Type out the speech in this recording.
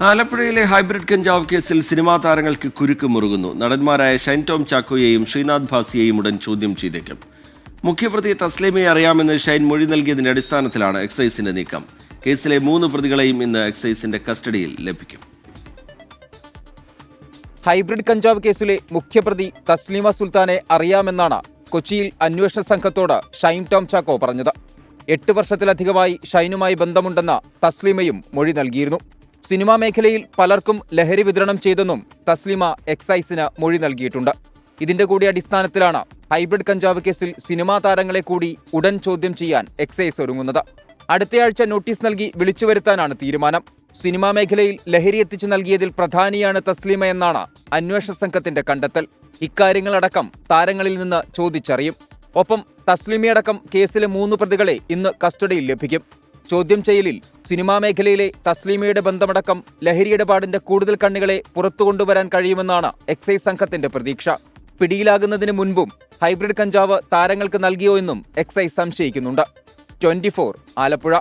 ആലപ്പുഴയിലെ ഹൈബ്രിഡ് കഞ്ചാവ് കേസിൽ സിനിമാ താരങ്ങൾക്ക് കുരുക്ക് മുറുകുന്നു. നടന്മാരായ ഷൈൻ ടോം ചാക്കോയെയും ശ്രീനാഥ് ഭാസിയെയും ഉടൻ ചോദ്യം ചെയ്തേക്കും. മുഖ്യപ്രതി തസ്ലീമയെ അറിയാമെന്ന് ഷൈൻ മൊഴി നൽകിയതിന്റെ അടിസ്ഥാനത്തിലാണ് എക്സൈസിന്റെ നീക്കം. കേസിലെ 3 പ്രതികളെയും ഇന്ന് എക്സൈസിന്റെ കസ്റ്റഡിയിൽ ലഭിക്കും. ഹൈബ്രിഡ് കഞ്ചാവ് കേസിലെ മുഖ്യപ്രതി തസ്ലീമ സുൽത്താനെ അറിയാമെന്നാണ് കൊച്ചിയിൽ അന്വേഷണ സംഘത്തോട് ഷൈൻ ടോം ചാക്കോ പറഞ്ഞത്. 8 വർഷത്തിലധികമായി ഷൈനുമായി ബന്ധമുണ്ടെന്ന് തസ്ലീമയും മൊഴി നൽകിയിരുന്നു. സിനിമാ മേഖലയിൽ പലർക്കും ലഹരി വിതരണം ചെയ്തെന്നും തസ്ലീമ എക്സൈസിന് മൊഴി നൽകിയിട്ടുണ്ട്. ഇതിന്റെ കൂടി അടിസ്ഥാനത്തിലാണ് ഹൈബ്രിഡ് കഞ്ചാവ് കേസിൽ സിനിമാ താരങ്ങളെ കൂടി ഉടൻ ചോദ്യം ചെയ്യാൻ എക്സൈസ് ഒരുങ്ങുന്നത്. അടുത്തയാഴ്ച നോട്ടീസ് നൽകി വിളിച്ചുവരുത്താനാണ് തീരുമാനം. സിനിമാ മേഖലയിൽ ലഹരി എത്തിച്ചു നൽകിയതിൽ പ്രധാനിയാണ് തസ്ലീമ എന്നാണ് അന്വേഷണ സംഘത്തിന്റെ കണ്ടെത്തൽ. ഇക്കാര്യങ്ങളടക്കം താരങ്ങളിൽ നിന്ന് ചോദിച്ചറിയും. ഒപ്പം തസ്ലീമയടക്കം കേസിലെ 3 പ്രതികളെ ഇന്ന് കസ്റ്റഡിയിൽ ലഭിക്കും. ചോദ്യം ചെയ്യലിൽ സിനിമാ മേഖലയിലെ തസ്ലീമയുടെ ബന്ധമടക്കം ലഹരി ഇടപാടിന്റെ കൂടുതൽ കണ്ണികളെ പുറത്തുകൊണ്ടുവരാൻ കഴിയുമെന്നാണ് എക്സൈസ് സംഘത്തിന്റെ പ്രതീക്ഷ. പിടിയിലാകുന്നതിന് മുൻപും ഹൈബ്രിഡ് കഞ്ചാവ് താരങ്ങൾക്ക് നൽകിയോ എന്നും എക്സൈസ് സംശയിക്കുന്നുണ്ട്. 24 ആലപ്പുഴ.